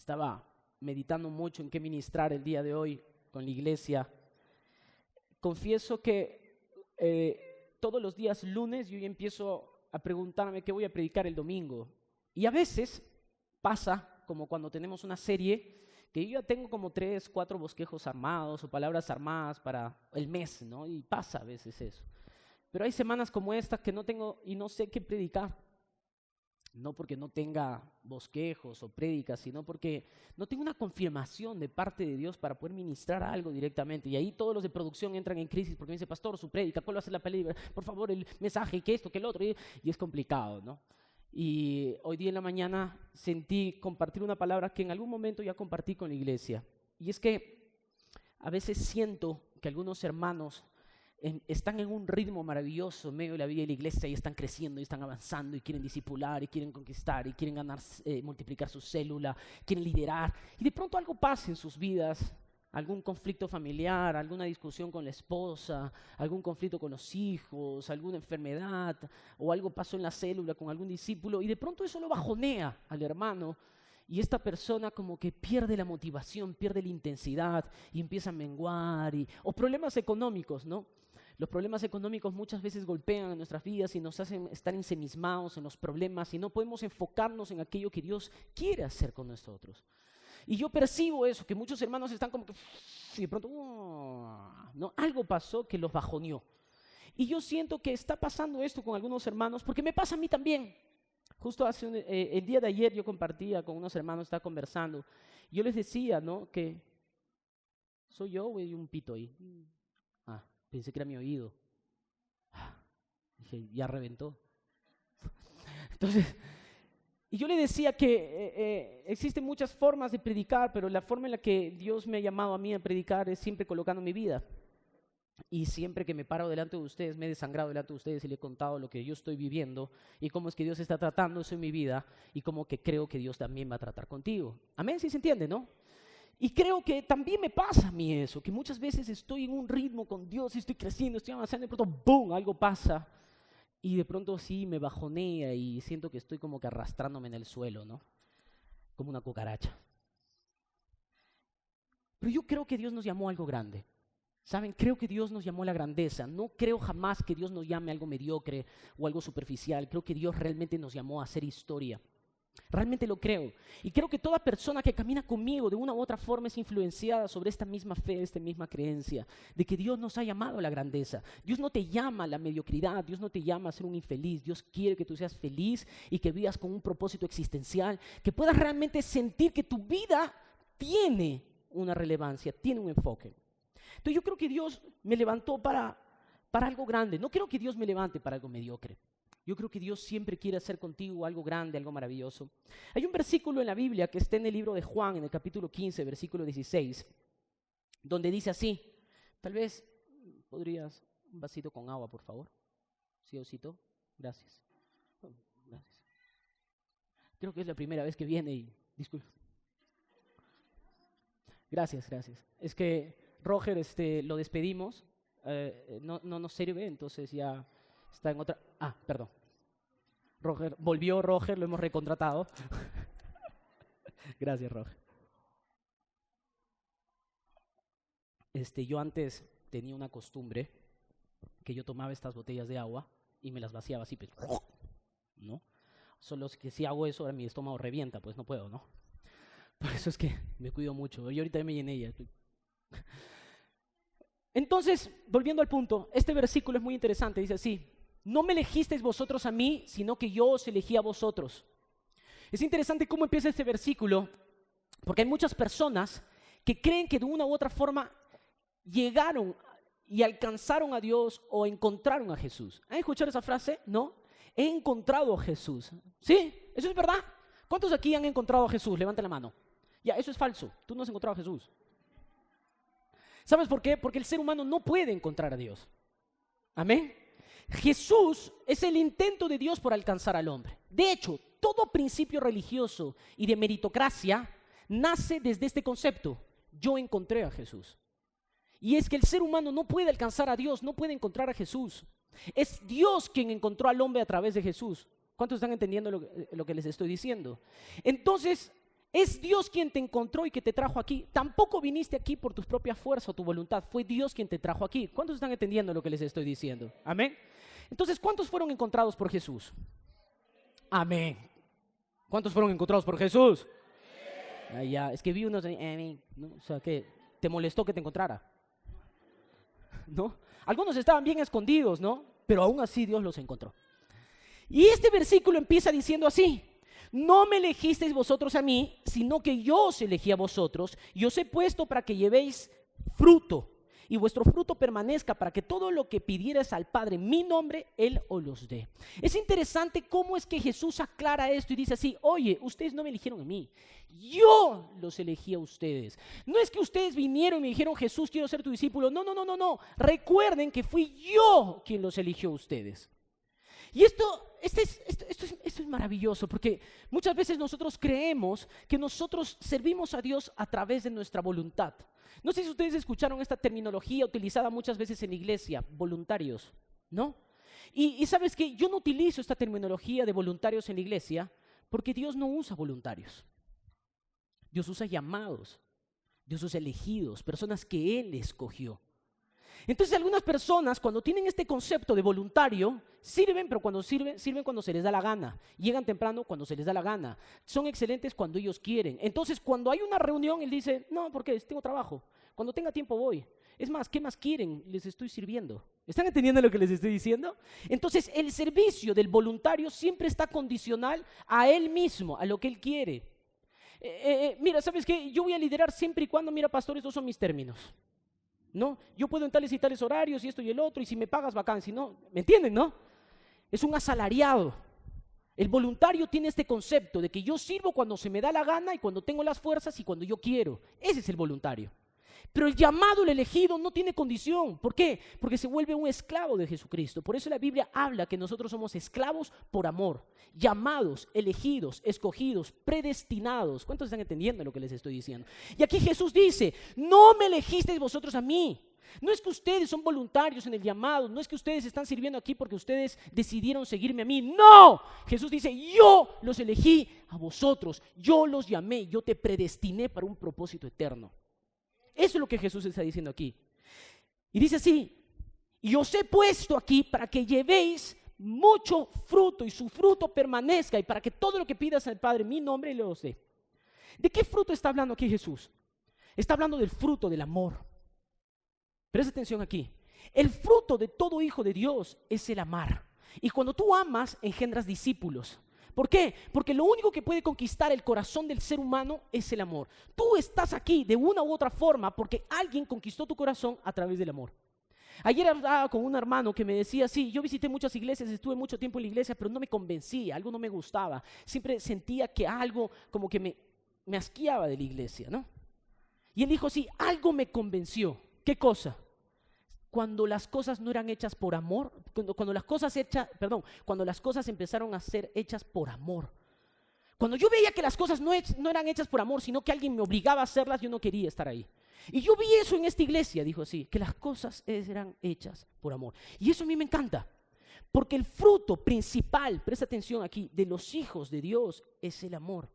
estaba meditando mucho en qué ministrar el día de hoy con la iglesia. Confieso que todos los días lunes yo ya empiezo a preguntarme qué voy a predicar el domingo. Y a veces pasa, como cuando tenemos una serie, que yo ya tengo como 3, 4 bosquejos armados o palabras armadas para el mes, ¿no? Y pasa a veces eso. Pero hay semanas como esta que no tengo y no sé qué predicar. No porque no tenga bosquejos o prédicas, sino porque no tengo una confirmación de parte de Dios para poder ministrar algo directamente. Y ahí todos los de producción entran en crisis porque me dice, pastor, su prédica, ¿cuál va a ser la película? Por favor, el mensaje, que esto, que el otro. Y es complicado, ¿no? Y hoy día en la mañana sentí compartir una palabra que en algún momento ya compartí con la iglesia. Y es que a veces siento que algunos hermanos están en un ritmo maravilloso en medio de la vida de la iglesia y están creciendo y están avanzando y quieren discipular y quieren conquistar y quieren ganar, multiplicar su célula, quieren liderar. Y de pronto algo pasa en sus vidas, algún conflicto familiar, alguna discusión con la esposa, algún conflicto con los hijos, alguna enfermedad o algo pasó en la célula con algún discípulo y de pronto eso lo bajonea al hermano. Y esta persona como que pierde la motivación, pierde la intensidad y empieza a menguar. O problemas económicos, ¿no? Los problemas económicos muchas veces golpean en nuestras vidas y nos hacen estar ensimismados en los problemas y no podemos enfocarnos en aquello que Dios quiere hacer con nosotros. Y yo percibo eso, que muchos hermanos están como que y de pronto ¿no? Algo pasó que los bajoneó. Y yo siento que está pasando esto con algunos hermanos porque me pasa a mí también. Justo el día de ayer yo compartía con unos hermanos, estaba conversando. Yo les decía, ¿no? Que soy yo o hay un pito ahí. Pensé que era mi oído. Dije, ya reventó. Entonces, y yo le decía que existen muchas formas de predicar, pero la forma en la que Dios me ha llamado a mí a predicar es siempre colocando mi vida. Y siempre que me paro delante de ustedes, me he desangrado delante de ustedes y le he contado lo que yo estoy viviendo y cómo es que Dios está tratando eso en mi vida y cómo que creo que Dios también va a tratar contigo. Amén, ¿sí se entiende, no? Y creo que también me pasa a mí eso, que muchas veces estoy en un ritmo con Dios y estoy creciendo, estoy avanzando y de pronto ¡boom! Algo pasa y de pronto sí me bajonea y siento que estoy como que arrastrándome en el suelo, ¿no? Como una cucaracha. Pero yo creo que Dios nos llamó a algo grande. ¿Saben? Creo que Dios nos llamó a la grandeza. No creo jamás que Dios nos llame a algo mediocre o algo superficial. Creo que Dios realmente nos llamó a hacer historia. Realmente lo creo. Y creo que toda persona que camina conmigo de una u otra forma es influenciada sobre esta misma fe, esta misma creencia, de que Dios nos ha llamado a la grandeza. Dios no te llama a la mediocridad, Dios no te llama a ser un infeliz. Dios quiere que tú seas feliz y que vivas con un propósito existencial, que puedas realmente sentir que tu vida tiene una relevancia, tiene un enfoque. Entonces yo creo que Dios me levantó para algo grande. No creo que Dios me levante para algo mediocre. Yo creo que Dios siempre quiere hacer contigo algo grande, algo maravilloso. Hay un versículo en la Biblia que está en el libro de Juan, en el capítulo 15, versículo 16, donde dice así. Tal vez podrías un vasito con agua, por favor. Sí, Osito. Gracias. Gracias. Creo que es la primera vez que viene y disculpe. Gracias. Es que Roger lo despedimos, no nos sirve, entonces ya está en otra. Perdón. Volvió Roger, lo hemos recontratado. Gracias, Roger. Yo antes tenía una costumbre que yo tomaba estas botellas de agua y me las vaciaba así, pues, ¿no? Solo que si hago eso, ahora mi estómago revienta, pues no puedo, ¿no? Por eso es que me cuido mucho. Yo ahorita me llené ya. Entonces, volviendo al punto, este versículo es muy interesante. Dice así: no me elegisteis vosotros a mí, sino que yo os elegí a vosotros. Es interesante cómo empieza este versículo, porque hay muchas personas que creen que de una u otra forma llegaron y alcanzaron a Dios o encontraron a Jesús. ¿Han escuchado esa frase? ¿No? He encontrado a Jesús. ¿Sí? ¿Eso es verdad? ¿Cuántos aquí han encontrado a Jesús? Levanten la mano. Ya, eso es falso. Tú no has encontrado a Jesús. ¿Sabes por qué? Porque el ser humano no puede encontrar a Dios. Amén. Jesús es el intento de Dios por alcanzar al hombre. De hecho, todo principio religioso y de meritocracia nace desde este concepto: yo encontré a Jesús. Y es que el ser humano no puede alcanzar a Dios, no puede encontrar a Jesús. Es Dios quien encontró al hombre a través de Jesús. ¿Cuántos están entendiendo lo que les estoy diciendo? Entonces, Es Dios quien te encontró y que te trajo aquí. Tampoco viniste aquí por tu propia fuerza o tu voluntad. Fue Dios quien te trajo aquí. ¿Cuántos están entendiendo lo que les estoy diciendo? Amén. Entonces, ¿cuántos fueron encontrados por Jesús? Amén. ¿Cuántos fueron encontrados por Jesús? Ya, es que vi unos, ¿no? O sea, que te molestó que te encontrara, ¿no? Algunos estaban bien escondidos, ¿no? Pero aún así Dios los encontró. Y este versículo empieza diciendo así: no me elegisteis vosotros a mí, sino que yo os elegí a vosotros, y os he puesto para que llevéis fruto, y vuestro fruto permanezca, para que todo lo que pidierais al Padre en mi nombre, Él os los dé. Es interesante cómo es que Jesús aclara esto y dice así: oye, ustedes no me eligieron a mí, yo los elegí a ustedes. No es que ustedes vinieron y me dijeron, Jesús, quiero ser tu discípulo. No. Recuerden que fui yo quien los eligió a ustedes. Y esto es maravilloso, porque muchas veces nosotros creemos que nosotros servimos a Dios a través de nuestra voluntad. No sé si ustedes escucharon esta terminología utilizada muchas veces en la iglesia, voluntarios, ¿no? Y sabes que yo no utilizo esta terminología de voluntarios en la iglesia porque Dios no usa voluntarios. Dios usa llamados, Dios usa elegidos, personas que Él escogió. Entonces algunas personas, cuando tienen este concepto de voluntario, sirven, pero cuando sirven cuando se les da la gana. Llegan temprano cuando se les da la gana. Son excelentes cuando ellos quieren. Entonces cuando hay una reunión, él dice, no, porque tengo trabajo. Cuando tenga tiempo voy. Es más, ¿qué más quieren? Les estoy sirviendo. ¿Están entendiendo lo que les estoy diciendo? Entonces el servicio del voluntario siempre está condicional a él mismo, a lo que él quiere. Mira, ¿sabes qué? Yo voy a liderar siempre y cuando, mira, pastor, estos son mis términos. ¿No? Yo puedo en tales y tales horarios y esto y el otro, y si me pagas bacán, si no, ¿me entienden, no? Es un asalariado. El voluntario tiene este concepto de que yo sirvo cuando se me da la gana y cuando tengo las fuerzas y cuando yo quiero. Ese es el voluntario. Pero el llamado, el elegido, no tiene condición. ¿Por qué? Porque se vuelve un esclavo de Jesucristo. Por eso la Biblia habla que nosotros somos esclavos por amor. Llamados, elegidos, escogidos, predestinados. ¿Cuántos están entendiendo lo que les estoy diciendo? Y aquí Jesús dice, no me elegisteis vosotros a mí. No es que ustedes son voluntarios en el llamado. No es que ustedes están sirviendo aquí porque ustedes decidieron seguirme a mí. ¡No! Jesús dice, yo los elegí a vosotros. Yo los llamé, yo te predestiné para un propósito eterno. Eso es lo que Jesús está diciendo aquí. Y dice así, y os he puesto aquí para que llevéis mucho fruto y su fruto permanezca y para que todo lo que pidas al Padre en mi nombre le os dé. ¿De qué fruto está hablando aquí Jesús? Está hablando del fruto del amor. Presta atención aquí. El fruto de todo hijo de Dios es el amar. Y cuando tú amas, engendras discípulos. ¿Por qué? Porque lo único que puede conquistar el corazón del ser humano es el amor. Tú estás aquí de una u otra forma porque alguien conquistó tu corazón a través del amor. Ayer hablaba con un hermano que me decía, sí, yo visité muchas iglesias, estuve mucho tiempo en la iglesia, pero no me convencía, algo no me gustaba. Siempre sentía que algo como que me asqueaba de la iglesia, ¿no? Y él dijo, sí, algo me convenció. ¿Qué cosa? Cuando las cosas no eran hechas por amor, cuando las cosas empezaron a ser hechas por amor. Cuando yo veía que las cosas no eran hechas por amor, sino que alguien me obligaba a hacerlas, yo no quería estar ahí. Y yo vi eso en esta iglesia, dijo así, que las cosas eran hechas por amor. Y eso a mí me encanta, porque el fruto principal, presta atención aquí, de los hijos de Dios es el amor.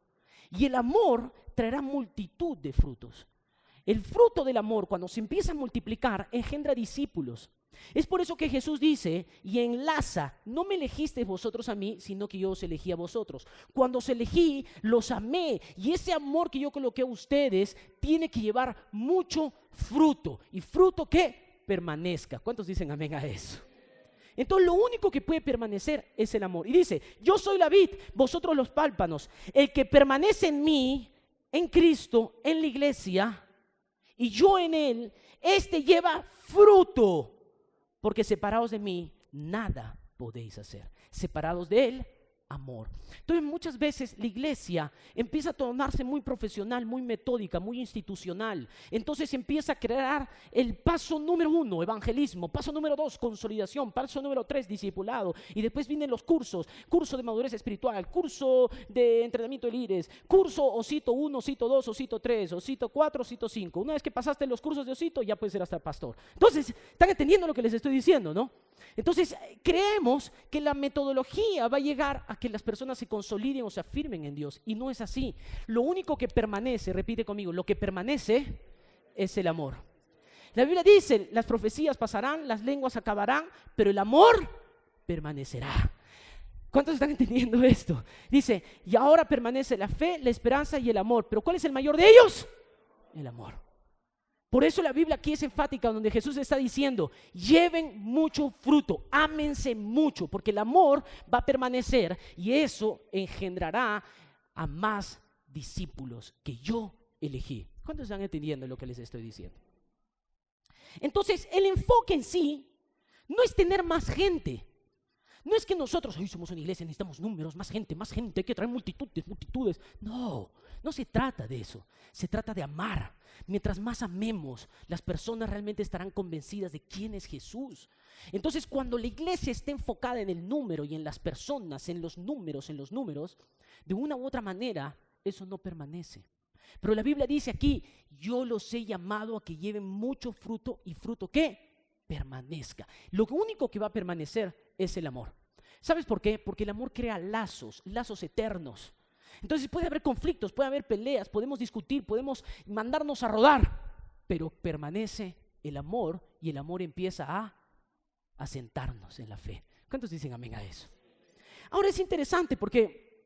Y el amor traerá multitud de frutos. El fruto del amor, cuando se empieza a multiplicar, engendra discípulos. Es por eso que Jesús dice y enlaza, no me elegisteis vosotros a mí, sino que yo os elegí a vosotros. Cuando os elegí, los amé. Y ese amor que yo coloqué a ustedes tiene que llevar mucho fruto. Y fruto que permanezca. ¿Cuántos dicen amén a eso? Entonces lo único que puede permanecer es el amor. Y dice, yo soy la vid, vosotros los pálpanos. El que permanece en mí, en Cristo, en la iglesia, y yo en él, este lleva fruto, porque separados de mí, nada podéis hacer. Separados de él, amor. Entonces muchas veces la iglesia empieza a tornarse muy profesional, muy metódica, muy institucional. Entonces empieza a crear el paso número 1, evangelismo. Paso número 2, consolidación. Paso número 3, discipulado. Y después vienen los cursos. Curso de madurez espiritual, curso de entrenamiento de líderes, curso Osito 1, Osito 2, Osito 3, Osito 4, Osito 5. Una vez que pasaste los cursos de Osito, ya puedes ser hasta pastor. Entonces, ¿están entendiendo lo que les estoy diciendo, no? Entonces, creemos que la metodología va a llegar a que las personas se consoliden o se afirmen en Dios. Y no es así. Lo único que permanece, repite conmigo, lo que permanece es el amor. La Biblia dice, las profecías pasarán, las lenguas acabarán, pero el amor permanecerá. ¿Cuántos están entendiendo esto? Dice, y ahora permanece la fe, la esperanza y el amor. ¿Pero cuál es el mayor de ellos? El amor. Por eso la Biblia aquí es enfática, donde Jesús está diciendo, lleven mucho fruto, ámense mucho, porque el amor va a permanecer y eso engendrará a más discípulos que yo elegí. ¿Cuántos están entendiendo lo que les estoy diciendo? Entonces, el enfoque en sí no es tener más gente. No es que nosotros, hoy somos una iglesia, necesitamos números, más gente, hay que traer multitudes. No, no se trata de eso. Se trata de amar. Mientras más amemos, las personas realmente estarán convencidas de quién es Jesús. Entonces, cuando la iglesia esté enfocada en el número y en las personas, en los números, de una u otra manera, eso no permanece. Pero la Biblia dice aquí, yo los he llamado a que lleven mucho fruto y fruto ¿qué? Permanezca. Lo único que va a permanecer es el amor. ¿Sabes por qué? Porque el amor crea lazos eternos. Entonces puede haber conflictos, puede haber peleas, podemos discutir, podemos mandarnos a rodar, pero permanece el amor y el amor empieza a sentarnos en la fe. ¿Cuántos dicen amén a eso? Ahora es interesante porque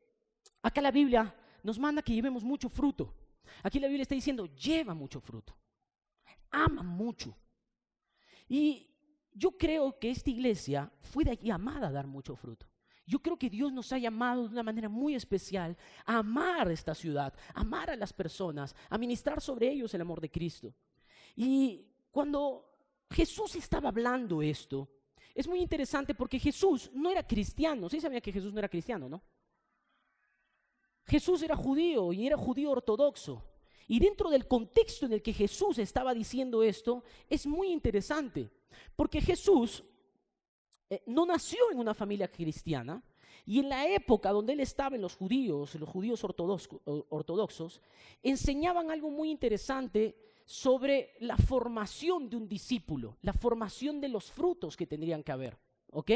acá la Biblia nos manda que llevemos mucho fruto. Aquí la Biblia está diciendo, lleva mucho fruto, ama mucho. Y yo creo que esta iglesia fue llamada a dar mucho fruto. Yo creo que Dios nos ha llamado de una manera muy especial a amar esta ciudad, a amar a las personas, a ministrar sobre ellos el amor de Cristo. Y cuando Jesús estaba hablando esto, es muy interesante porque Jesús no era cristiano. ¿Sí sabían que Jesús no era cristiano, no? Jesús era judío y era judío ortodoxo. Y dentro del contexto en el que Jesús estaba diciendo esto, es muy interesante. Porque Jesús no nació en una familia cristiana y en la época donde él estaba en los judíos ortodoxos, enseñaban algo muy interesante sobre la formación de un discípulo, la formación de los frutos que tendrían que haber, ¿ok?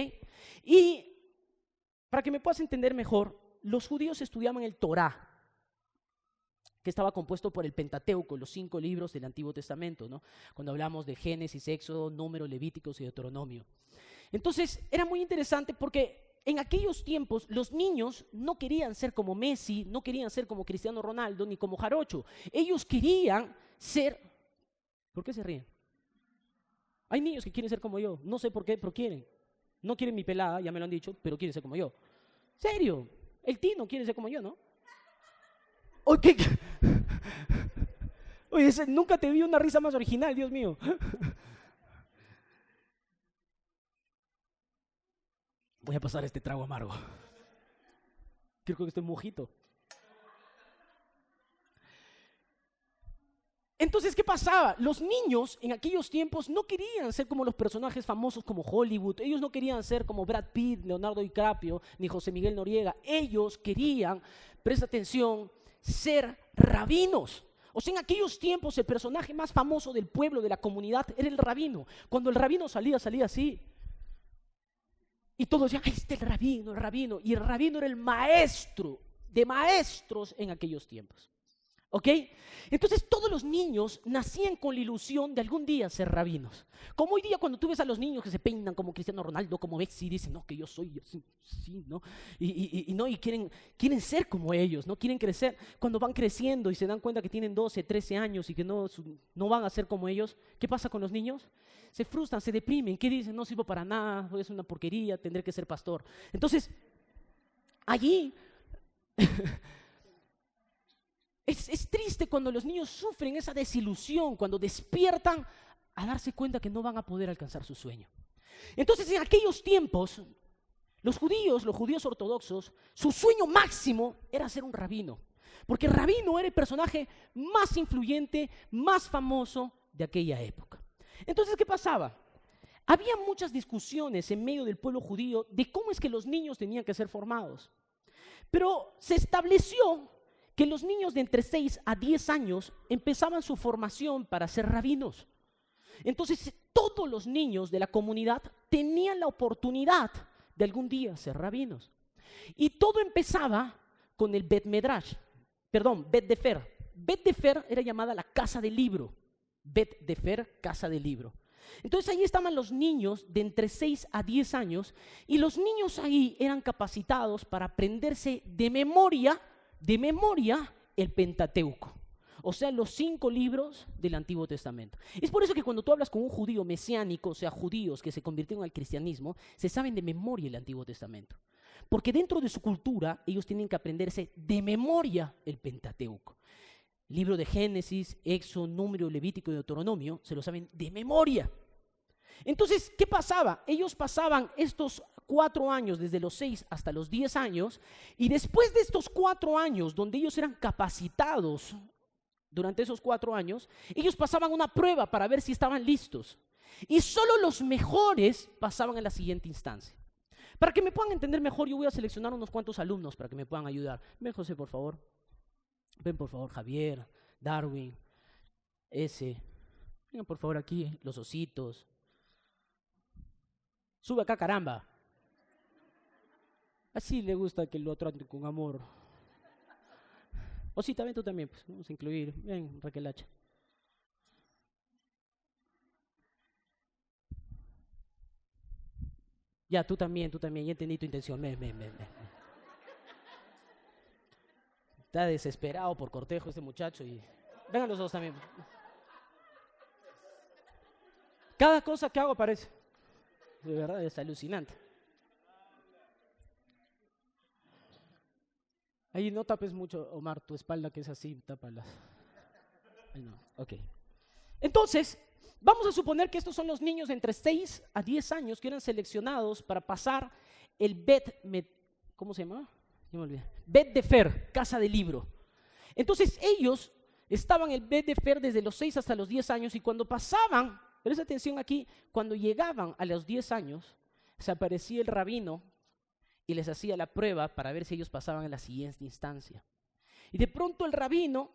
Y para que me puedas entender mejor, los judíos estudiaban el Torá, que estaba compuesto por el Pentateuco, los 5 libros del Antiguo Testamento, ¿no? Cuando hablamos de Génesis, Éxodo, Número, Levíticos y Deuteronomio. Entonces, era muy interesante porque en aquellos tiempos los niños no querían ser como Messi, no querían ser como Cristiano Ronaldo, ni como Jarocho. Ellos querían ser... ¿Por qué se ríen? Hay niños que quieren ser como yo, no sé por qué, pero quieren. No quieren mi pelada, ya me lo han dicho, pero quieren ser como yo. ¿Serio? El Tino quiere ser como yo, ¿no? Oye, nunca te vi una risa más original, Dios mío. Voy a pasar este trago amargo. Creo que estoy mojito. Entonces, ¿qué pasaba? Los niños en aquellos tiempos no querían ser como los personajes famosos como Hollywood. Ellos no querían ser como Brad Pitt, Leonardo DiCaprio, ni José Miguel Noriega. Ellos querían, presta atención, ser rabinos. O sea, en aquellos tiempos el personaje más famoso del pueblo, de la comunidad, era el rabino. Cuando el rabino salía así. Y todos decían, ¡ay, este es el rabino! Y el rabino era el maestro de maestros en aquellos tiempos. ¿Ok? Entonces todos los niños nacían con la ilusión de algún día ser rabinos. Como hoy día cuando tú ves a los niños que se peinan como Cristiano Ronaldo, como Messi, dicen, no, que yo soy así, sí, ¿no? Y quieren ser como ellos, ¿no? Quieren crecer. Cuando van creciendo y se dan cuenta que tienen 12, 13 años y que no van a ser como ellos, ¿qué pasa con los niños? Se frustran, se deprimen. ¿Qué dicen? No sirvo para nada, es una porquería, tendré que ser pastor. Entonces, allí... Es triste cuando los niños sufren esa desilusión, cuando despiertan a darse cuenta que no van a poder alcanzar su sueño. Entonces, en aquellos tiempos, los judíos ortodoxos, su sueño máximo era ser un rabino, porque el rabino era el personaje más influyente, más famoso de aquella época. Entonces, ¿qué pasaba? Había muchas discusiones en medio del pueblo judío de cómo es que los niños tenían que ser formados. Pero se estableció que los niños de entre 6 a 10 años empezaban su formación para ser rabinos. Entonces, todos los niños de la comunidad tenían la oportunidad de algún día ser rabinos. Y todo empezaba con el Bet Medrash, Bet Defer. Bet Defer era llamada la casa del libro. Bet Defer, casa del libro. Entonces ahí estaban los niños de entre 6 a 10 años y los niños ahí eran capacitados para aprenderse de memoria el Pentateuco. O sea, los 5 libros del Antiguo Testamento. Es por eso que cuando tú hablas con un judío mesiánico, o sea, judíos que se convirtieron al cristianismo, se saben de memoria el Antiguo Testamento. Porque dentro de su cultura, ellos tienen que aprenderse de memoria el Pentateuco. Libro de Génesis, Éxodo, Número, Levítico y Deuteronomio, se lo saben de memoria. Entonces, ¿qué pasaba? Ellos pasaban estos 4 años, desde los 6 hasta los 10 años, y después de estos 4 años, donde ellos eran capacitados, durante esos 4 años, ellos pasaban una prueba para ver si estaban listos. Y solo los mejores pasaban a la siguiente instancia. Para que me puedan entender mejor, yo voy a seleccionar unos cuantos alumnos para que me puedan ayudar. Ven, José, por favor. Ven, por favor, Javier, Darwin, vengan, por favor, aquí, los ositos. Sube acá, caramba. Así le gusta que lo traten con amor. Osita, ven tú también, pues vamos a incluir. Ven, Raquelacha. Ya, tú también, ya entendí tu intención. Ven. Está desesperado por cortejo este muchacho y... Vengan los dos también. Cada cosa que hago parece. De verdad, es alucinante. Ahí no tapes mucho, Omar, tu espalda que es así, tápalas. Ahí no, ok. Entonces, vamos a suponer que estos son los niños de entre 6 a 10 años que eran seleccionados para pasar el ¿cómo se llama? No me olvidé. Bet Defer, casa del libro. Entonces ellos estaban en el Bet Defer desde los 6 hasta los 10 años y cuando pasaban, presta atención aquí, cuando llegaban a los 10 años, se aparecía el rabino y les hacía la prueba para ver si ellos pasaban a la siguiente instancia. Y de pronto el rabino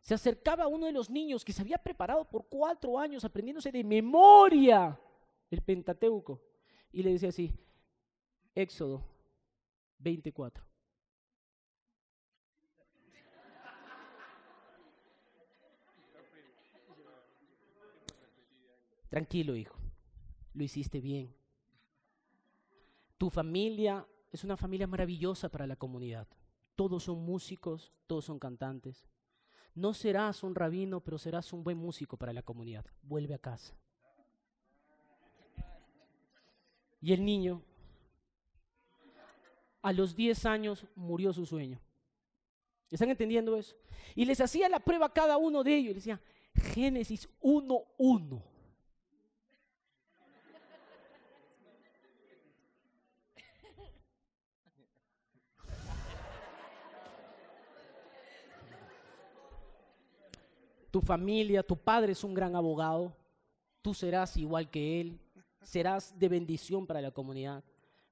se acercaba a uno de los niños que se había preparado por 4 años aprendiéndose de memoria el Pentateuco y le decía así, Éxodo 24. Tranquilo, hijo, lo hiciste bien. Tu familia es una familia maravillosa para la comunidad. Todos son músicos, todos son cantantes. No serás un rabino, pero serás un buen músico para la comunidad. Vuelve a casa. Y el niño, a los 10 años, murió su sueño. ¿Están entendiendo eso? Y les hacía la prueba a cada uno de ellos. Les decía, Génesis 1:1. Tu familia, tu padre es un gran abogado, tú serás igual que él, serás de bendición para la comunidad,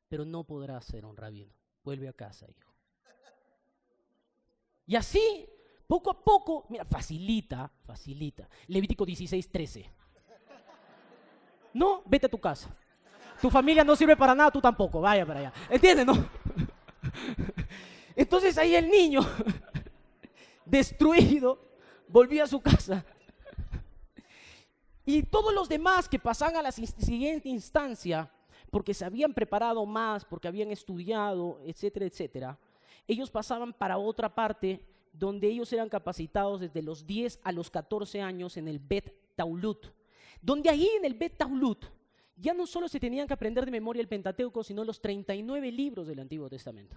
pero no podrás ser un rabino. Vuelve a casa, hijo. Y así, poco a poco, mira, facilita. Levítico 16:13. No, vete a tu casa. Tu familia no sirve para nada, tú tampoco, vaya para allá. ¿Entiendes, no? Entonces ahí el niño, destruido, volvía a su casa. Y todos los demás que pasaban a la siguiente instancia, porque se habían preparado más, porque habían estudiado, etcétera, etcétera, ellos pasaban para otra parte donde ellos eran capacitados desde los 10 a los 14 años en el Bet Taulut, donde ahí en el Bet Taulut ya no solo se tenían que aprender de memoria el Pentateuco, sino los 39 libros del Antiguo Testamento.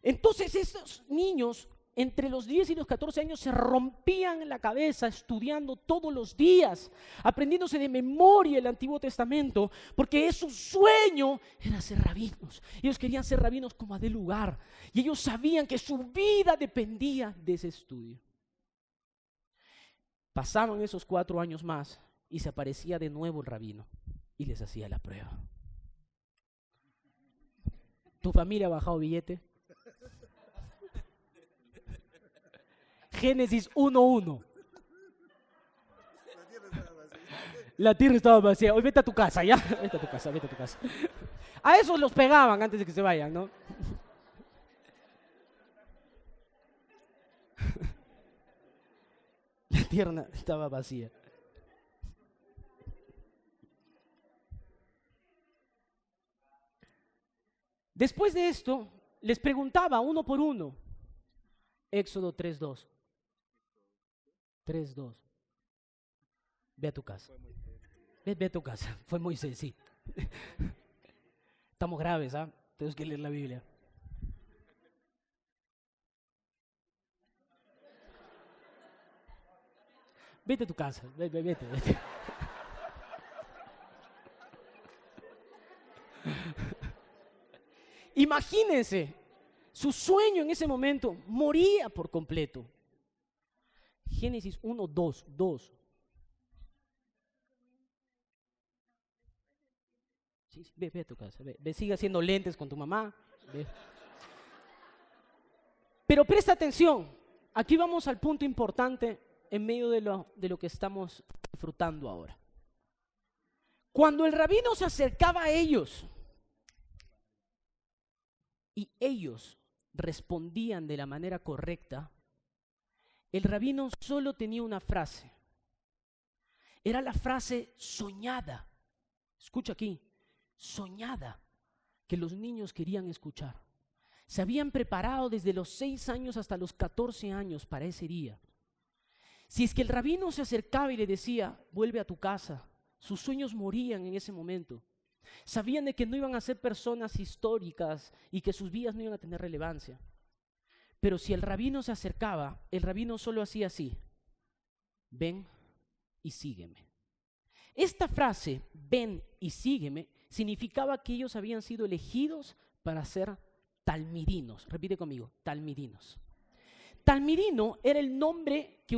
Entonces estos niños entre los 10 y los 14 años se rompían la cabeza estudiando todos los días, aprendiéndose de memoria el Antiguo Testamento, porque su sueño era ser rabinos. Ellos querían ser rabinos como a de lugar, y ellos sabían que su vida dependía de ese estudio. Pasaban esos 4 años más y se aparecía de nuevo el rabino y les hacía la prueba. ¿Tu familia ha bajado billete? Génesis 1:1. La tierra estaba vacía. Hoy vete a tu casa, ¿ya? Vete a tu casa, vete a tu casa. A esos los pegaban antes de que se vayan, ¿no? La tierra estaba vacía. Después de esto, les preguntaba uno por uno. Éxodo 3:2. 3:2. Ve a tu casa. Ve a tu casa. Fue Moisés, sí. Estamos graves, ¿ah? Tenemos que leer la Biblia. Vete a tu casa. Vete. Imagínense, su sueño en ese momento moría por completo. Génesis 1:2. Sí, ve a tu casa, ve, sigue haciendo lentes con tu mamá. Ve. Pero presta atención, aquí vamos al punto importante en medio de lo que estamos disfrutando ahora. Cuando el rabino se acercaba a ellos y ellos respondían de la manera correcta, el rabino solo tenía una frase. Era la frase soñada. Escucha aquí, soñada, que los niños querían escuchar. Se habían preparado desde los 6 años hasta los 14 años para ese día. Si es que el rabino se acercaba y le decía, vuelve a tu casa, sus sueños morían en ese momento. Sabían de que no iban a ser personas históricas y que sus vidas no iban a tener relevancia. Pero si el rabino se acercaba, el rabino solo hacía así: ven y sígueme. Esta frase, ven y sígueme, significaba que ellos habían sido elegidos para ser talmidinos. Repite conmigo, talmidinos. Talmidino era el nombre que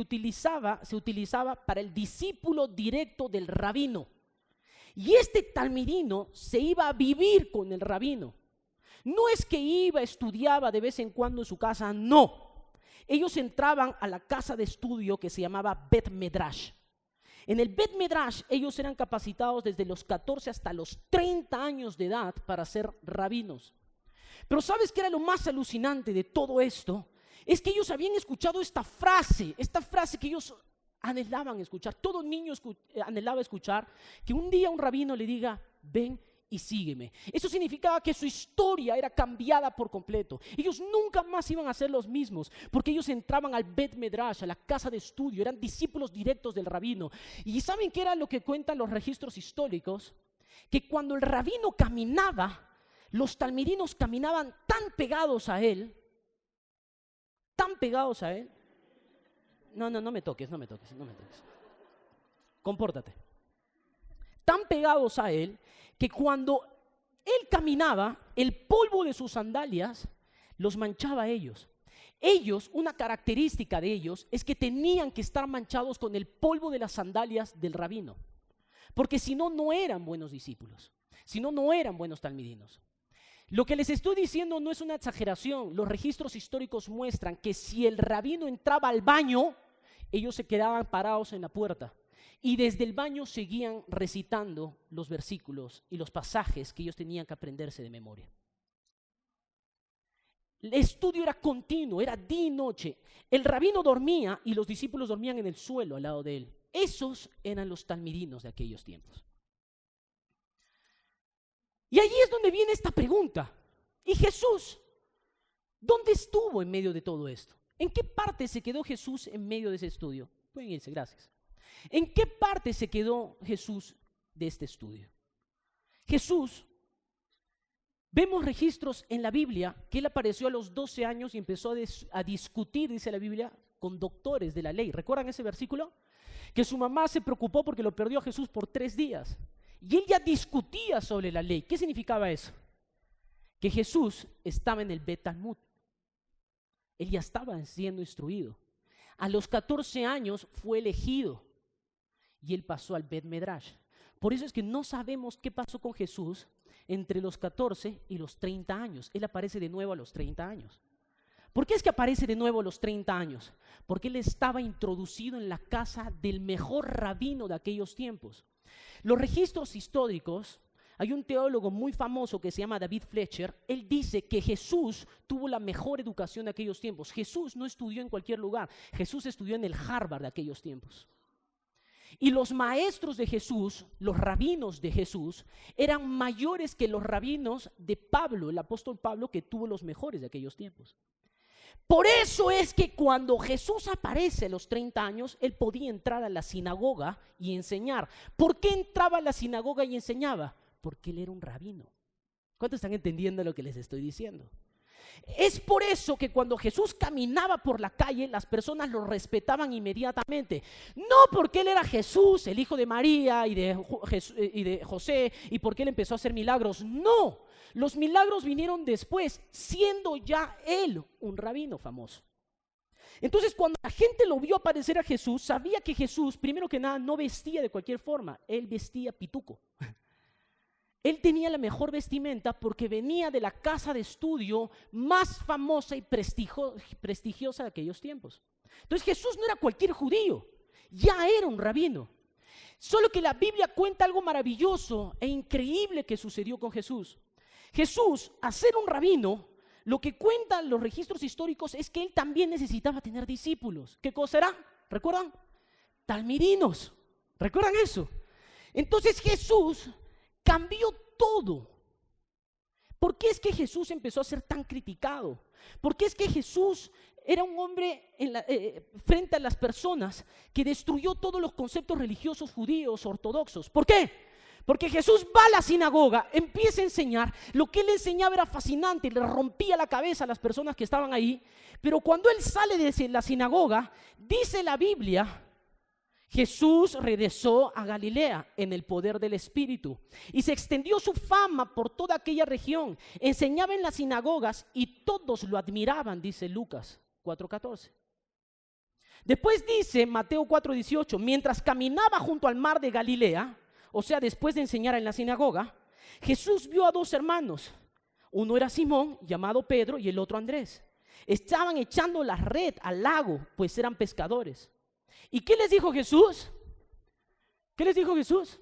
se utilizaba para el discípulo directo del rabino. Y este talmidino se iba a vivir con el rabino. No es que estudiaba de vez en cuando en su casa, no. Ellos entraban a la casa de estudio que se llamaba Bet Medrash. En el Bet Medrash ellos eran capacitados desde los 14 hasta los 30 años de edad para ser rabinos. Pero ¿sabes qué era lo más alucinante de todo esto? Es que ellos habían escuchado esta frase que ellos anhelaban escuchar. Todo niño anhelaba escuchar que un día un rabino le diga, ven y sígueme. Eso significaba que su historia era cambiada por completo. Ellos nunca más iban a ser los mismos, porque ellos entraban al Bet Medrash, a la casa de estudio, eran discípulos directos del rabino. ¿Y saben qué era lo que cuentan los registros históricos? Que cuando el rabino caminaba, los talmidinos caminaban tan pegados a él. No me toques. Compórtate. Tan pegados a él que cuando él caminaba, el polvo de sus sandalias los manchaba a ellos. Una característica de ellos es que tenían que estar manchados con el polvo de las sandalias del rabino, porque si no, no eran buenos discípulos, si no, no eran buenos talmidinos. Lo que les estoy diciendo no es una exageración. Los registros históricos muestran que si el rabino entraba al baño, ellos se quedaban parados en la puerta y desde el baño seguían recitando los versículos y los pasajes que ellos tenían que aprenderse de memoria. El estudio era continuo, era día y noche. El rabino dormía y los discípulos dormían en el suelo al lado de él. Esos eran los talmidinos de aquellos tiempos. Y allí es donde viene esta pregunta. ¿Y Jesús? ¿Dónde estuvo en medio de todo esto? ¿En qué parte se quedó Jesús en medio de ese estudio? Pueden irse, gracias. ¿En qué parte se quedó Jesús de este estudio? Jesús, vemos registros en la Biblia que él apareció a los 12 años y empezó a discutir, dice la Biblia, con doctores de la ley. ¿Recuerdan ese versículo? Que su mamá se preocupó porque lo perdió a Jesús por 3 días. Y él ya discutía sobre la ley. ¿Qué significaba eso? Que Jesús estaba en el Bet Talmud. Él ya estaba siendo instruido. A los 14 años fue elegido y él pasó al Bet Medrash. Por eso es que no sabemos qué pasó con Jesús entre los 14 y los 30 años. Él aparece de nuevo a los 30 años. ¿Por qué es que aparece de nuevo a los 30 años? Porque él estaba introducido en la casa del mejor rabino de aquellos tiempos. Los registros históricos, hay un teólogo muy famoso que se llama David Fletcher. Él dice que Jesús tuvo la mejor educación de aquellos tiempos. Jesús no estudió en cualquier lugar, Jesús estudió en el Harvard de aquellos tiempos. Y los maestros de Jesús, los rabinos de Jesús, eran mayores que los rabinos de Pablo, el apóstol Pablo, que tuvo los mejores de aquellos tiempos. Por eso es que cuando Jesús aparece a los 30 años, él podía entrar a la sinagoga y enseñar. ¿Por qué entraba a la sinagoga y enseñaba? Porque él era un rabino. ¿Cuántos están entendiendo lo que les estoy diciendo? Es por eso que cuando Jesús caminaba por la calle, las personas lo respetaban inmediatamente. No porque él era Jesús, el hijo de María y de José, y porque él empezó a hacer milagros. No, los milagros vinieron después, siendo ya él un rabino famoso. Entonces, cuando la gente lo vio aparecer a Jesús, sabía que Jesús, primero que nada, no vestía de cualquier forma. Él vestía pituco. Él tenía la mejor vestimenta porque venía de la casa de estudio más famosa y prestigiosa de aquellos tiempos. Entonces Jesús no era cualquier judío, ya era un rabino. Solo que la Biblia cuenta algo maravilloso e increíble que sucedió con Jesús. Jesús, a ser un rabino, lo que cuentan los registros históricos es que él también necesitaba tener discípulos. ¿Qué cosa era? ¿Recuerdan? Talmidinos. ¿Recuerdan eso? Entonces Jesús cambió todo. ¿Por qué es que Jesús empezó a ser tan criticado? ¿Por qué es que Jesús era un hombre frente a las personas que destruyó todos los conceptos religiosos judíos ortodoxos? ¿Por qué? Porque Jesús va a la sinagoga, empieza a enseñar. Lo que él enseñaba era fascinante, le rompía la cabeza a las personas que estaban ahí. Pero cuando él sale de la sinagoga, dice la Biblia, Jesús regresó a Galilea en el poder del Espíritu y se extendió su fama por toda aquella región. Enseñaba en las sinagogas y todos lo admiraban, dice Lucas 4:14. Después dice Mateo 4:18, mientras caminaba junto al mar de Galilea, o sea, después de enseñar en la sinagoga, Jesús vio a dos hermanos. Uno era Simón, llamado Pedro, y el otro Andrés. Estaban echando la red al lago, pues eran pescadores. ¿Y qué les dijo Jesús? ¿Qué les dijo Jesús?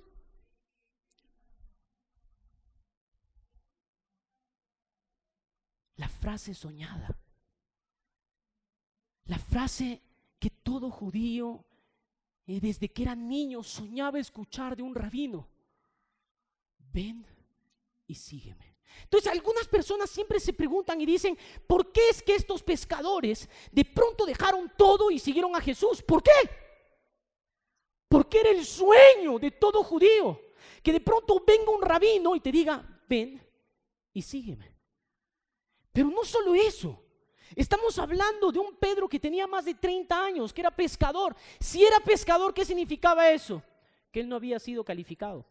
La frase soñada. La frase que todo judío, desde que era niño, soñaba escuchar de un rabino. Ven y sígueme. Entonces algunas personas siempre se preguntan y dicen, ¿por qué es que estos pescadores de pronto dejaron todo y siguieron a Jesús? ¿Por qué? Porque era el sueño de todo judío, que de pronto venga un rabino y te diga, ven y sígueme. Pero no solo eso, estamos hablando de un Pedro que tenía más de 30 años, que era pescador. Si era pescador, ¿qué significaba eso? Que él no había sido calificado.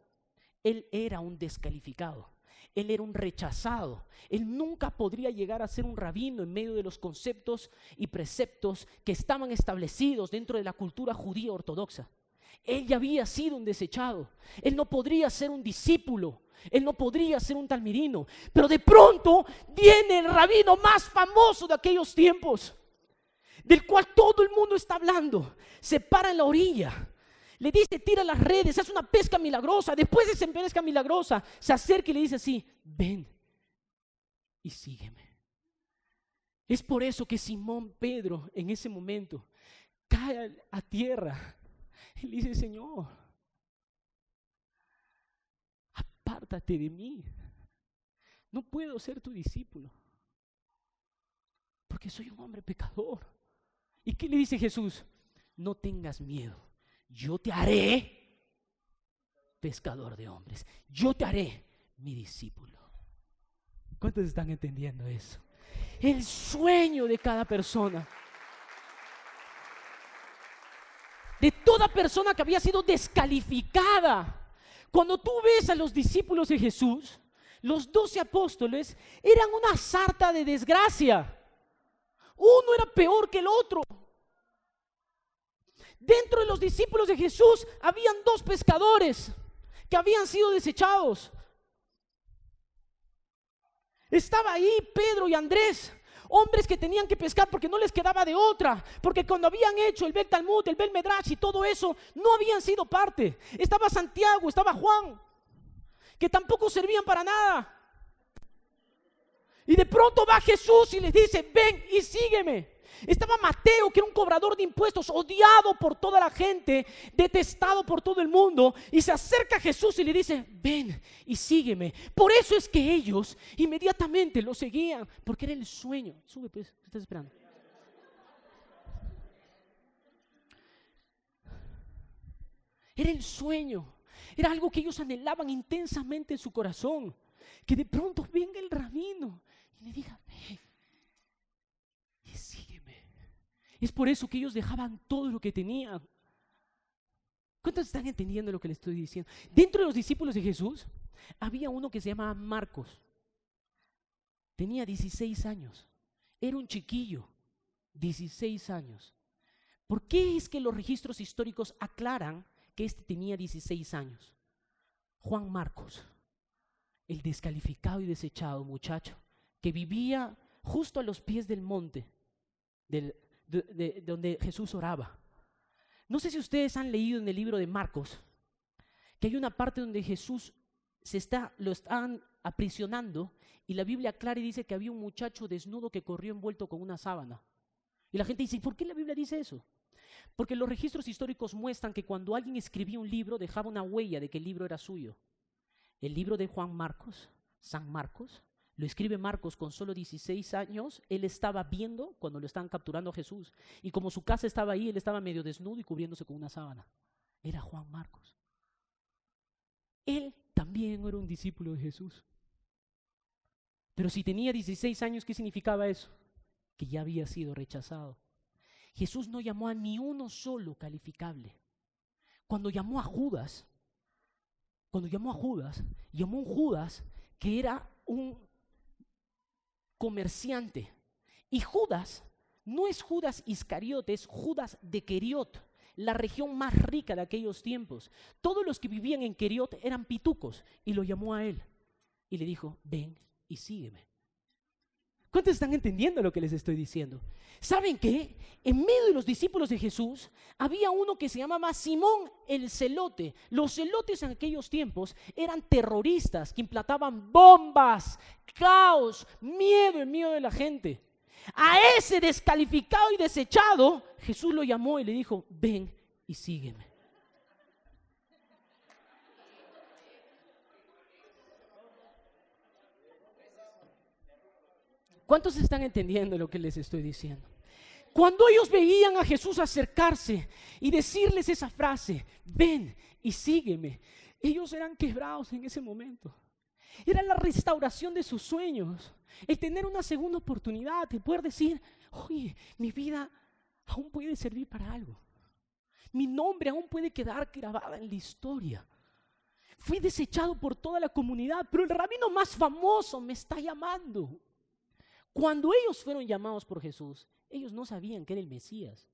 Él era un descalificado. Él era un rechazado. Él nunca podría llegar a ser un rabino en medio de los conceptos y preceptos que estaban establecidos dentro de la cultura judía ortodoxa. Él ya había sido un desechado. Él no podría ser un discípulo. Él no podría ser un talmidino. Pero de pronto viene el rabino más famoso de aquellos tiempos, del cual todo el mundo está hablando. Se para en la orilla. Le dice, tira las redes, haz una pesca milagrosa. Después de esa pesca milagrosa, se acerca y le dice así, ven y sígueme. Es por eso que Simón Pedro en ese momento cae a tierra y le dice, Señor, apártate de mí. No puedo ser tu discípulo porque soy un hombre pecador. ¿Y qué le dice Jesús? No tengas miedo. Yo te haré pescador de hombres. Yo te haré mi discípulo. ¿Cuántos están entendiendo eso? El sueño de cada persona. De toda persona que había sido descalificada. Cuando tú ves a los discípulos de Jesús, los 12 apóstoles eran una sarta de desgracia. Uno era peor que el otro. Dentro de los discípulos de Jesús habían dos pescadores que habían sido desechados. Estaba ahí Pedro y Andrés. hombres que tenían que pescar porque no les quedaba de otra, porque cuando habían hecho el Bet Talmud, el Bet Medrash y todo eso, no habían sido parte. Estaba Santiago, estaba Juan, que tampoco servían para nada. Y de pronto va Jesús y les dice: ven y sígueme. Estaba Mateo, que era un cobrador de impuestos, odiado por toda la gente, detestado por todo el mundo, y se acerca a Jesús y le dice: ven y sígueme. Por eso es que ellos inmediatamente lo seguían, porque era el sueño. Sube pues, ¿qué estás esperando? Era el sueño, era algo que ellos anhelaban intensamente en su corazón, que de pronto venga el rabino y le diga: ven y sígueme. Es por eso que ellos dejaban todo lo que tenían. ¿Cuántos están entendiendo lo que les estoy diciendo? Dentro de los discípulos de Jesús había uno que se llamaba Marcos. Tenía 16 años. Era un chiquillo, 16 años. ¿Por qué es que los registros históricos aclaran que este tenía 16 años? Juan Marcos, el descalificado y desechado muchacho que vivía justo a los pies del monte donde Jesús oraba. No sé si ustedes han leído en el libro de Marcos que hay una parte donde Jesús lo están aprisionando, y la Biblia aclara y dice que había un muchacho desnudo que corrió envuelto con una sábana. Y la gente dice: ¿por qué la Biblia dice eso? Porque los registros históricos muestran que cuando alguien escribía un libro dejaba una huella de que el libro era suyo. El libro de Juan Marcos, San Marcos, lo escribe Marcos con solo 16 años. Él estaba viendo cuando lo estaban capturando a Jesús, y como su casa estaba ahí, él estaba medio desnudo y cubriéndose con una sábana. Era Juan Marcos. Él también era un discípulo de Jesús. Pero si tenía 16 años, ¿qué significaba eso? Que ya había sido rechazado. Jesús no llamó a ni uno solo calificable. Cuando llamó a Judas, llamó a un Judas que era un comerciante. Y Judas no es Judas Iscariote, es Judas de Queriot, la región más rica de aquellos tiempos. Todos los que vivían en Queriot eran pitucos, y lo llamó a él y le dijo: ven y sígueme. ¿Cuántos están entendiendo lo que les estoy diciendo? ¿Saben qué? En medio de los discípulos de Jesús había uno que se llamaba Simón el Celote. Los celotes en aquellos tiempos eran terroristas que implantaban bombas, caos, miedo en medio de la gente. A ese descalificado y desechado, Jesús lo llamó y le dijo: ven y sígueme. ¿Cuántos están entendiendo lo que les estoy diciendo? Cuando ellos veían a Jesús acercarse y decirles esa frase: ven y sígueme, ellos eran quebrados en ese momento. Era la restauración de sus sueños, el tener una segunda oportunidad, el poder decir: oye, mi vida aún puede servir para algo, mi nombre aún puede quedar grabado en la historia. Fui desechado por toda la comunidad, pero el rabino más famoso me está llamando. Cuando ellos fueron llamados por Jesús, ellos no sabían que era el Mesías.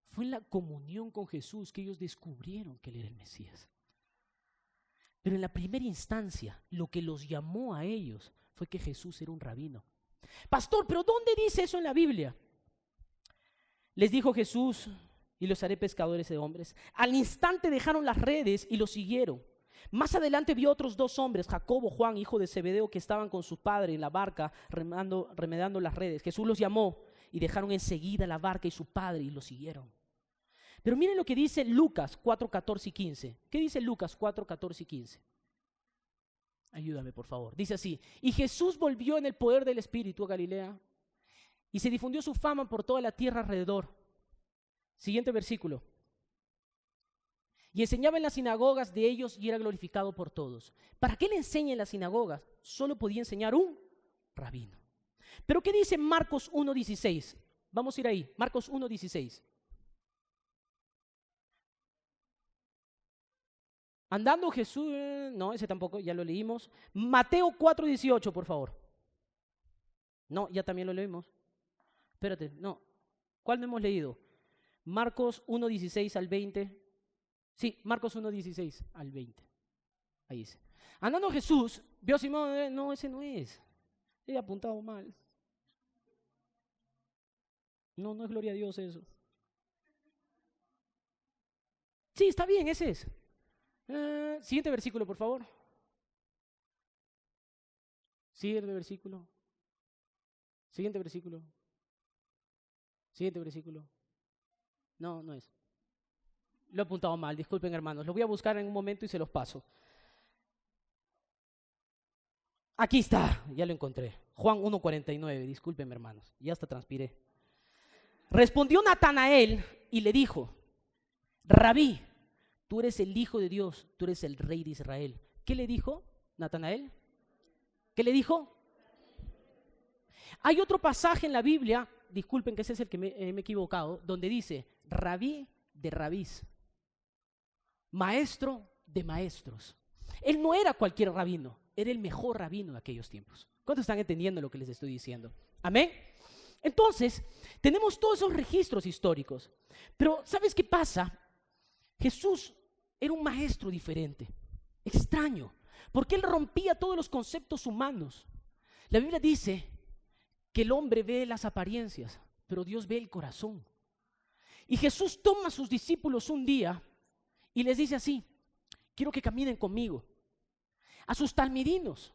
Fue en la comunión con Jesús que ellos descubrieron que Él era el Mesías. Pero en la primera instancia, lo que los llamó a ellos fue que Jesús era un rabino. Pastor, ¿pero dónde dice eso en la Biblia? Les dijo Jesús: y los haré pescadores de hombres. Al instante dejaron las redes y los siguieron. Más adelante vio otros 2 hombres, Jacobo, Juan, hijo de Zebedeo, que estaban con su padre en la barca remedando las redes. Jesús los llamó y dejaron enseguida la barca y su padre y los siguieron. Pero miren lo que dice Lucas 4, 14 y 15. ¿Qué dice Lucas 4, 14 y 15? Ayúdame, por favor. Dice así: y Jesús volvió en el poder del Espíritu a Galilea, y se difundió su fama por toda la tierra alrededor. Siguiente versículo. Y enseñaba en las sinagogas de ellos y era glorificado por todos. ¿Para qué le enseña en las sinagogas? Solo podía enseñar un rabino. ¿Pero qué dice Marcos 1:16? Vamos a ir ahí, Marcos 1:16. Andando Jesús, no, ese tampoco, ya lo leímos. Mateo 4:18, por favor. No, ya también lo leímos. Espérate, no. ¿Cuál no hemos leído? Marcos 1:16 al 20. Sí, Marcos 1:16 al 20. Ahí dice. Andando Jesús, vio a Simón, no, ese no es. He apuntado mal. No, no es gloria a Dios eso. Sí, está bien, ese es. Siguiente versículo, por favor. Siguiente versículo. Siguiente versículo. Siguiente versículo. No, no es. Lo he apuntado mal, disculpen hermanos. Lo voy a buscar en un momento y se los paso. Aquí está, ya lo encontré. Juan 1:49, disculpen hermanos, ya hasta transpiré. Respondió Natanael y le dijo: Rabí, tú eres el Hijo de Dios, tú eres el Rey de Israel. ¿Qué le dijo Natanael? ¿Qué le dijo? Hay otro pasaje en la Biblia, disculpen que ese es el que me he equivocado, donde dice Rabí de rabís, maestro de maestros. Él no era cualquier rabino, era el mejor rabino de aquellos tiempos. ¿Cuántos están entendiendo lo que les estoy diciendo? Amén. Entonces, tenemos todos esos registros históricos. Pero, ¿sabes qué pasa? Jesús era un maestro diferente, extraño, porque él rompía todos los conceptos humanos. La Biblia dice que el hombre ve las apariencias, pero Dios ve el corazón. Y Jesús toma a sus discípulos un día y les dice así: quiero que caminen conmigo, a sus talmidinos.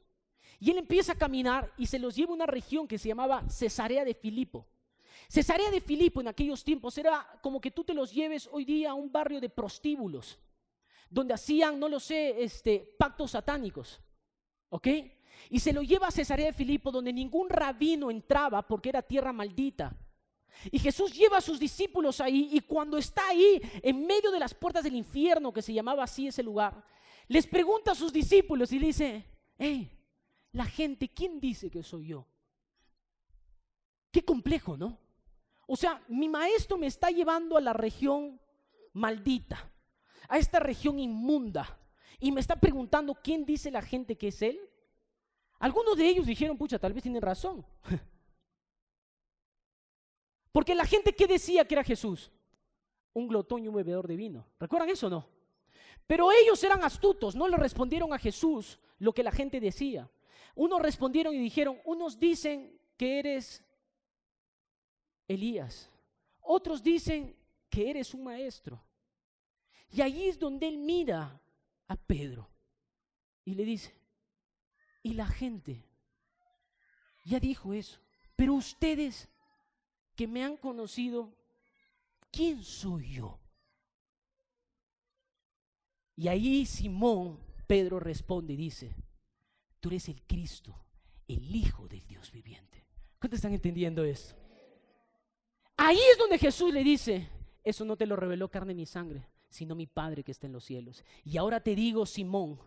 Y él empieza a caminar y se los lleva a una región que se llamaba Cesarea de Filipo. Cesarea de Filipo en aquellos tiempos era como que tú te los lleves hoy día a un barrio de prostíbulos, donde hacían, no lo sé, pactos satánicos, ¿ok? Y se lo lleva a Cesarea de Filipo, donde ningún rabino entraba porque era tierra maldita. Y Jesús lleva a sus discípulos ahí, y cuando está ahí, en medio de las puertas del infierno, que se llamaba así ese lugar, les pregunta a sus discípulos y le dice: hey, la gente, ¿quién dice que soy yo? Qué complejo, ¿no? O sea, mi maestro me está llevando a la región maldita, a esta región inmunda, y me está preguntando quién dice la gente que es él. Algunos de ellos dijeron: pucha, tal vez tienen razón. Porque la gente, ¿qué decía que era Jesús? Un glotón y un bebedor de vino. ¿Recuerdan eso o no? Pero ellos eran astutos, no le respondieron a Jesús lo que la gente decía. Unos respondieron y dijeron: unos dicen que eres Elías, otros dicen que eres un maestro. Y ahí es donde él mira a Pedro y le dice: y la gente ya dijo eso, pero ustedes que me han conocido, ¿quién soy yo? Y ahí Simón Pedro responde y dice: tú eres el Cristo, el Hijo del Dios viviente. ¿Cuántos están entendiendo esto? Ahí es donde Jesús le dice: eso no te lo reveló carne ni sangre, sino mi Padre que está en los cielos. Y ahora te digo, Simón,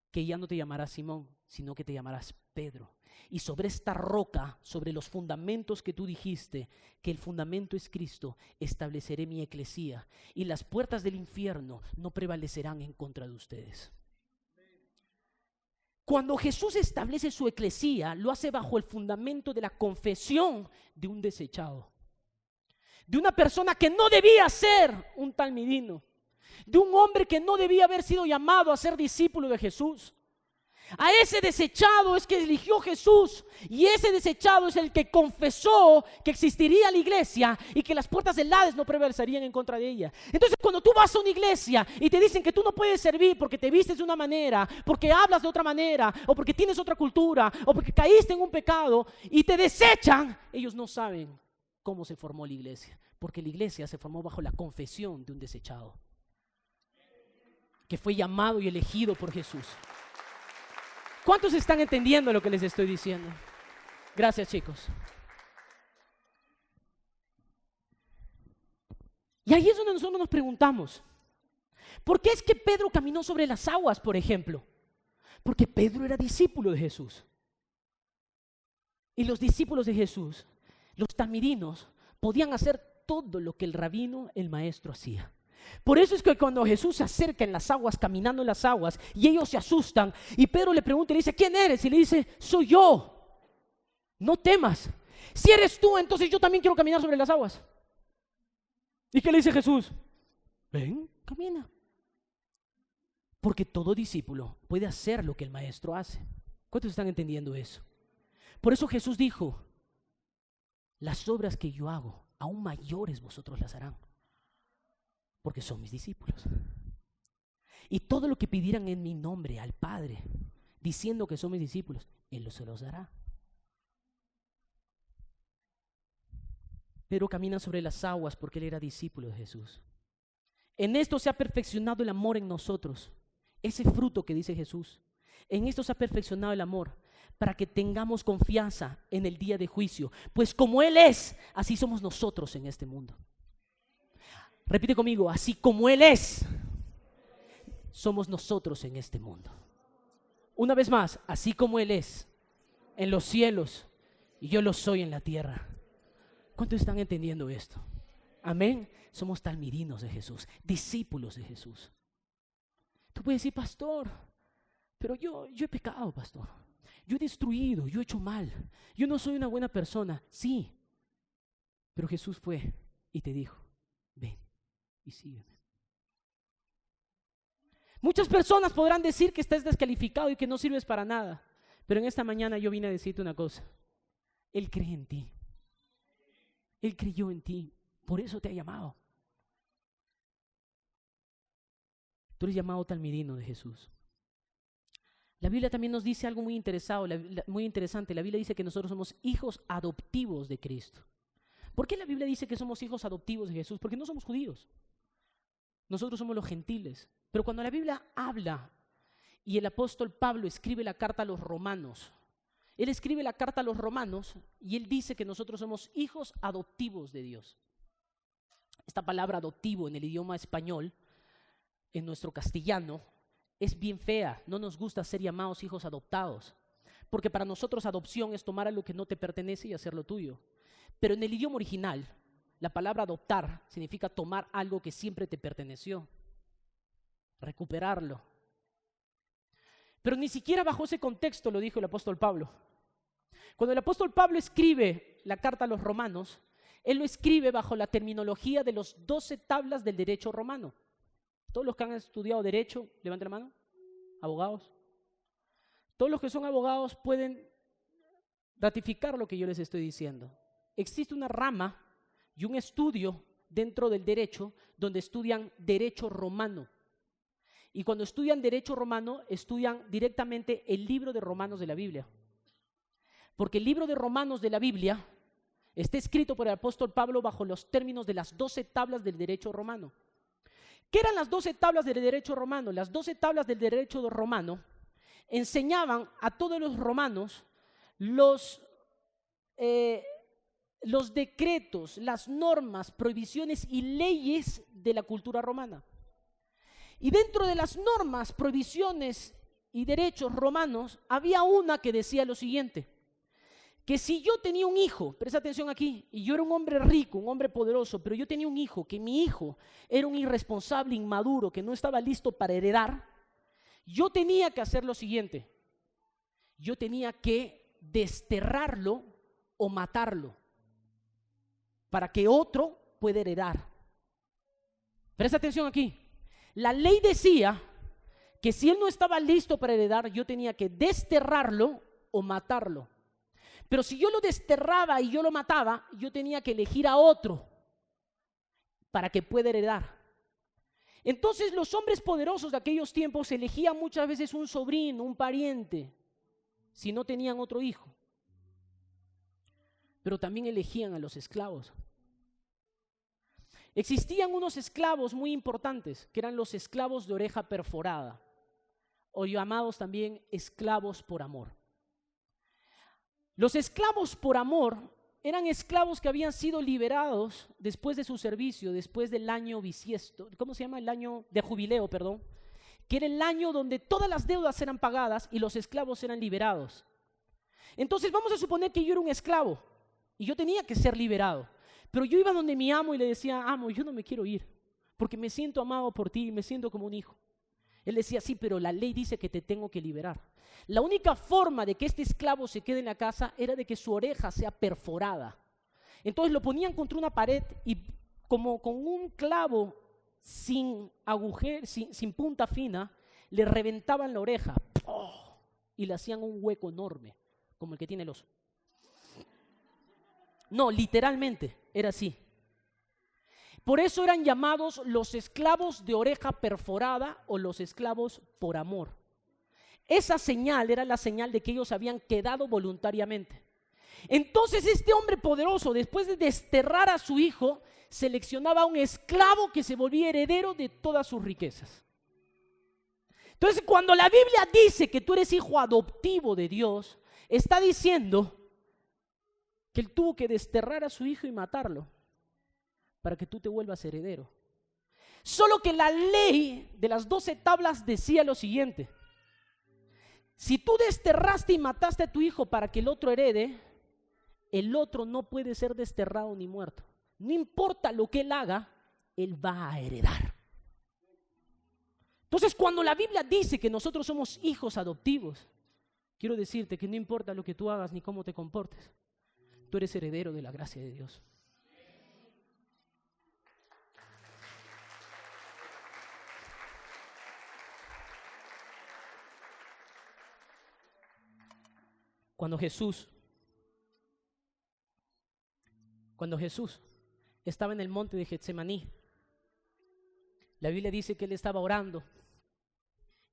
que ya no te llamarás Simón, sino que te llamarás Pedro. Y sobre esta roca, sobre los fundamentos que tú dijiste, que el fundamento es Cristo, estableceré mi eclesía, y las puertas del infierno no prevalecerán en contra de ustedes. Cuando Jesús establece su eclesía, lo hace bajo el fundamento de la confesión de un desechado, de una persona que no debía ser un talmidino, de un hombre que no debía haber sido llamado a ser discípulo de Jesús. A ese desechado es que eligió Jesús, y ese desechado es el que confesó que existiría la iglesia y que las puertas del Hades no prevalecerían en contra de ella. Entonces, cuando tú vas a una iglesia y te dicen que tú no puedes servir porque te vistes de una manera, porque hablas de otra manera, o porque tienes otra cultura, o porque caíste en un pecado y te desechan, ellos no saben cómo se formó la iglesia, porque la iglesia se formó bajo la confesión de un desechado que fue llamado y elegido por Jesús. ¿Cuántos están entendiendo lo que les estoy diciendo? Gracias, chicos. Y ahí es donde nosotros nos preguntamos: ¿por qué es que Pedro caminó sobre las aguas, por ejemplo? Porque Pedro era discípulo de Jesús. Y los discípulos de Jesús, los talmidinos, podían hacer todo lo que el rabino, el maestro, hacía. Por eso es que cuando Jesús se acerca en las aguas, caminando en las aguas, y ellos se asustan, y Pedro le pregunta y le dice: ¿quién eres? Y le dice: soy yo, no temas. Si eres tú, entonces yo también quiero caminar sobre las aguas. ¿Y qué le dice Jesús? Ven, camina. Porque todo discípulo puede hacer lo que el maestro hace. ¿Cuántos están entendiendo eso? Por eso Jesús dijo, las obras que yo hago, aún mayores vosotros las harán, porque son mis discípulos. Y todo lo que pidieran en mi nombre al Padre, diciendo que son mis discípulos, Él se los dará. Pedro camina sobre las aguas porque él era discípulo de Jesús. En esto se ha perfeccionado el amor en nosotros, ese fruto que dice Jesús. En esto se ha perfeccionado el amor, para que tengamos confianza en el día de juicio. Pues como Él es, así somos nosotros en este mundo. Repite conmigo, así como Él es, somos nosotros en este mundo. Una vez más, así como Él es en los cielos y yo lo soy en la tierra. ¿Cuántos están entendiendo esto? Amén. Somos talmidinos de Jesús, discípulos de Jesús. Tú puedes decir, pastor, pero yo he pecado, pastor. Yo he destruido, yo he hecho mal. Yo no soy una buena persona. Sí, pero Jesús fue y te dijo, ven y sígueme. Muchas personas podrán decir que estás descalificado y que no sirves para nada, pero en esta mañana yo vine a decirte una cosa. Él cree en ti. Él creyó en ti, por eso te ha llamado. Tú eres llamado talmidino de Jesús. La Biblia también nos dice algo muy interesante. La Biblia dice que nosotros somos hijos adoptivos de Cristo. ¿Por qué la Biblia dice que somos hijos adoptivos de Jesús? Porque no somos judíos. Nosotros somos los gentiles. Pero cuando la Biblia habla y el apóstol Pablo escribe la carta a los romanos, él escribe la carta a los romanos y él dice que nosotros somos hijos adoptivos de Dios. Esta palabra adoptivo en el idioma español, en nuestro castellano, es bien fea. No nos gusta ser llamados hijos adoptados, porque para nosotros adopción es tomar algo que no te pertenece y hacerlo tuyo. Pero en el idioma original, la palabra adoptar significa tomar algo que siempre te perteneció, recuperarlo. Pero ni siquiera bajo ese contexto lo dijo el apóstol Pablo. Cuando el apóstol Pablo escribe la carta a los romanos, él lo escribe bajo la terminología de los 12 tablas del derecho romano. Todos los que han estudiado derecho, levanten la mano. Abogados. Todos los que son abogados pueden ratificar lo que yo les estoy diciendo. Existe una rama y un estudio dentro del derecho donde estudian derecho romano. Y cuando estudian derecho romano, estudian directamente el libro de Romanos de la Biblia. Porque el libro de Romanos de la Biblia está escrito por el apóstol Pablo bajo los términos de las 12 tablas del derecho romano. ¿Qué eran las 12 tablas del derecho romano? Las 12 tablas del derecho romano enseñaban a todos los romanos los decretos, las normas, prohibiciones y leyes de la cultura romana. Y dentro de las normas, prohibiciones y derechos romanos, había una que decía lo siguiente, que si yo tenía un hijo, presta atención aquí, y yo era un hombre rico, un hombre poderoso, pero yo tenía un hijo, que mi hijo era un irresponsable, inmaduro, que no estaba listo para heredar, yo tenía que hacer lo siguiente, yo tenía que desterrarlo o matarlo, para que otro pueda heredar. Presta atención aquí. La ley decía que si él no estaba listo para heredar, yo tenía que desterrarlo o matarlo. Pero si yo lo desterraba y yo lo mataba, yo tenía que elegir a otro para que pueda heredar. Entonces los hombres poderosos de aquellos tiempos elegían muchas veces un sobrino, un pariente, si no tenían otro hijo. Pero también elegían a los esclavos. Existían unos esclavos muy importantes, que eran los esclavos de oreja perforada, o llamados también esclavos por amor. Los esclavos por amor eran esclavos que habían sido liberados después de su servicio, después del año bisiesto, ¿cómo se llama? El año de jubileo, perdón, que era el año donde todas las deudas eran pagadas y los esclavos eran liberados. Entonces vamos a suponer que yo era un esclavo y yo tenía que ser liberado. Pero yo iba donde mi amo y le decía, amo, yo no me quiero ir, porque me siento amado por ti y me siento como un hijo. Él decía, sí, pero la ley dice que te tengo que liberar. La única forma de que este esclavo se quede en la casa era de que su oreja sea perforada. Entonces lo ponían contra una pared y como con un clavo sin agujero, sin punta fina, le reventaban la oreja y le hacían un hueco enorme, como el que tiene el oso. No, literalmente, era así. Por eso eran llamados los esclavos de oreja perforada o los esclavos por amor. Esa señal era la señal de que ellos habían quedado voluntariamente. Entonces este hombre poderoso, después de desterrar a su hijo, seleccionaba a un esclavo que se volvía heredero de todas sus riquezas. Entonces, cuando la Biblia dice que tú eres hijo adoptivo de Dios, está diciendo que él tuvo que desterrar a su hijo y matarlo para que tú te vuelvas heredero. Solo que la ley de las 12 tablas decía lo siguiente: si tú desterraste y mataste a tu hijo para que el otro herede, el otro no puede ser desterrado ni muerto. No importa lo que él haga, él va a heredar. Entonces, cuando la Biblia dice que nosotros somos hijos adoptivos, quiero decirte que no importa lo que tú hagas ni cómo te comportes, tú eres heredero de la gracia de Dios. Cuando Jesús estaba en el monte de Getsemaní, la Biblia dice que él estaba orando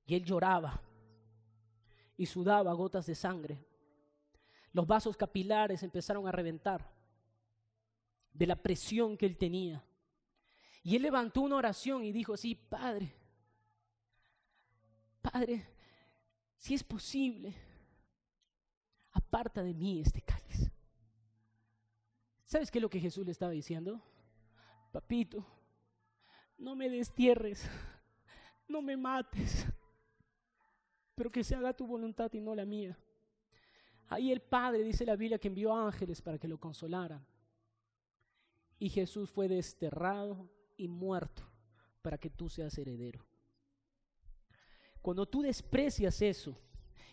y él lloraba y sudaba gotas de sangre. Los vasos capilares empezaron a reventar de la presión que él tenía. Y él levantó una oración y dijo así: Padre, si es posible, aparta de mí este cáliz. ¿Sabes qué es lo que Jesús le estaba diciendo? Papito, no me destierres, no me mates, pero que se haga tu voluntad y no la mía. Ahí el Padre, dice la Biblia, que envió ángeles para que lo consolaran. Y Jesús fue desterrado y muerto para que tú seas heredero. Cuando tú desprecias eso,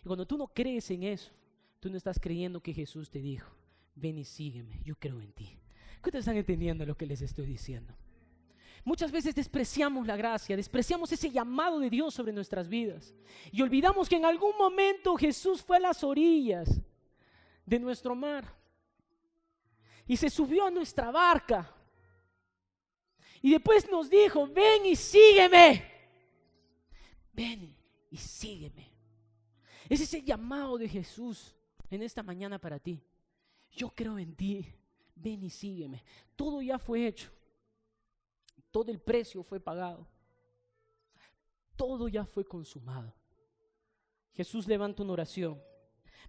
y cuando tú no crees en eso, tú no estás creyendo que Jesús te dijo: ven y sígueme, yo creo en ti. ¿Ustedes están entendiendo lo que les estoy diciendo? Muchas veces despreciamos la gracia, despreciamos ese llamado de Dios sobre nuestras vidas y olvidamos que en algún momento Jesús fue a las orillas de nuestro mar y se subió a nuestra barca y después nos dijo: ven y sígueme, ven y sígueme. Ese es el llamado de Jesús en esta mañana para ti. Yo creo en ti, ven y sígueme. Todo ya fue hecho. Todo el precio fue pagado. Todo ya fue consumado. Jesús levanta una oración.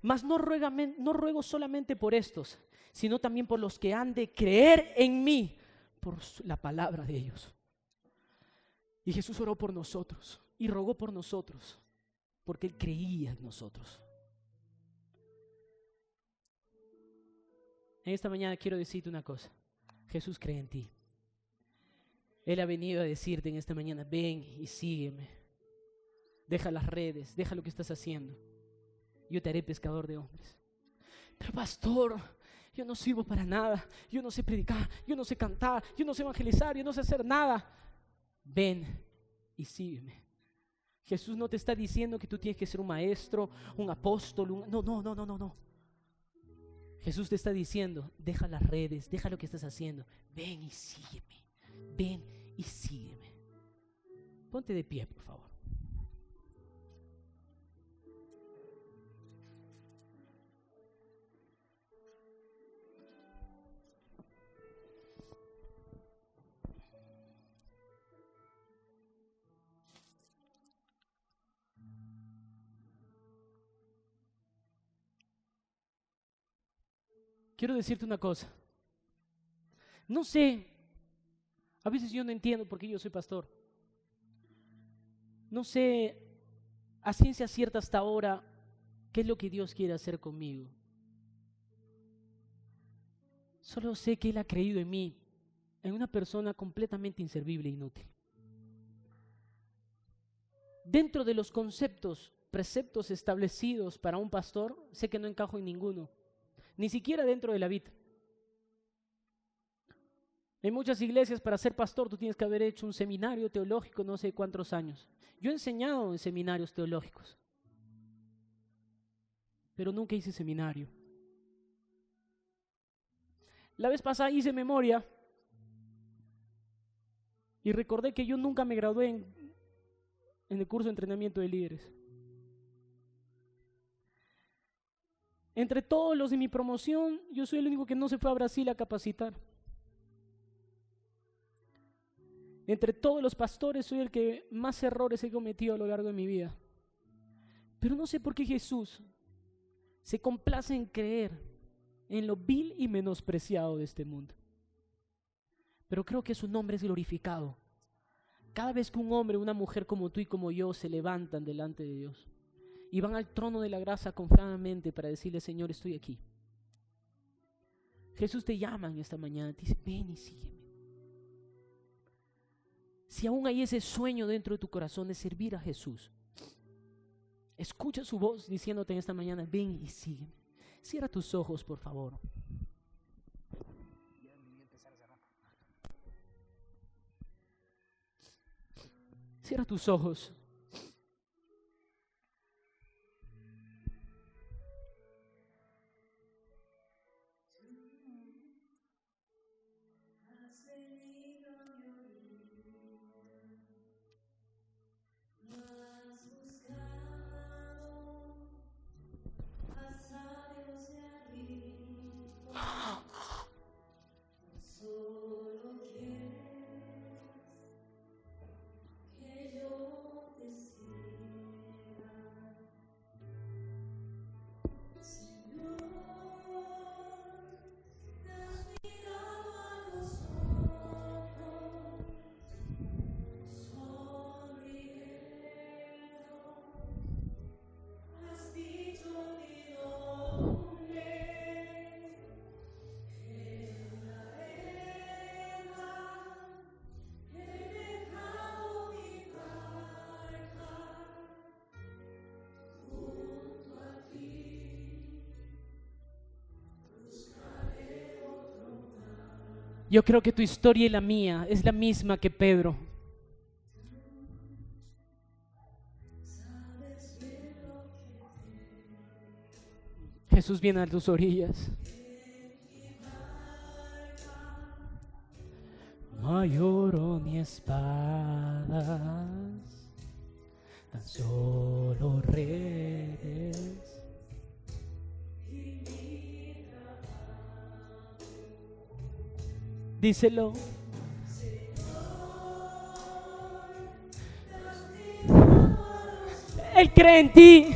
Mas no ruego solamente por estos, sino también por los que han de creer en mí, por la palabra de ellos. Y Jesús oró por nosotros y rogó por nosotros, porque Él creía en nosotros. En esta mañana quiero decirte una cosa: Jesús cree en ti. Él ha venido a decirte en esta mañana: ven y sígueme. Deja las redes, deja lo que estás haciendo. Yo te haré pescador de hombres. Pero pastor, yo no sirvo para nada. Yo no sé predicar, yo no sé cantar, yo no sé evangelizar, yo no sé hacer nada. Ven y sígueme. Jesús no te está diciendo que tú tienes que ser un maestro, un apóstol, no. Jesús te está diciendo: deja las redes, deja lo que estás haciendo. Ven y sígueme. Ven y sígueme. Ponte de pie, por favor. Quiero decirte una cosa. No sé, a veces yo no entiendo por qué yo soy pastor. No sé a ciencia cierta hasta ahora qué es lo que Dios quiere hacer conmigo. Solo sé que Él ha creído en mí, en una persona completamente inservible e inútil. Dentro de los conceptos, preceptos establecidos para un pastor, sé que no encajo en ninguno. Ni siquiera dentro de la vida. En muchas iglesias, para ser pastor tú tienes que haber hecho un seminario teológico no sé cuántos años. Yo he enseñado en seminarios teológicos, pero nunca hice seminario. La vez pasada hice memoria y recordé que yo nunca me gradué en el curso de entrenamiento de líderes. Entre todos los de mi promoción, yo soy el único que no se fue a Brasil a capacitar. Entre todos los pastores, soy el que más errores he cometido a lo largo de mi vida. Pero no sé por qué Jesús se complace en creer en lo vil y menospreciado de este mundo. Pero creo que su nombre es glorificado cada vez que un hombre o una mujer como tú y como yo se levantan delante de Dios y van al trono de la gracia confiadamente para decirle: Señor, estoy aquí. Jesús te llama en esta mañana, te dice: ven y sígueme. Si aún hay ese sueño dentro de tu corazón de servir a Jesús, escucha su voz diciéndote en esta mañana: ven y sígueme. Cierra tus ojos, por favor. Cierra tus ojos. Yo creo que tu historia y la mía es la misma que Pedro. Jesús viene a tus orillas. No lloro ni espadas, tan solo redes. Díselo. Él cree en ti.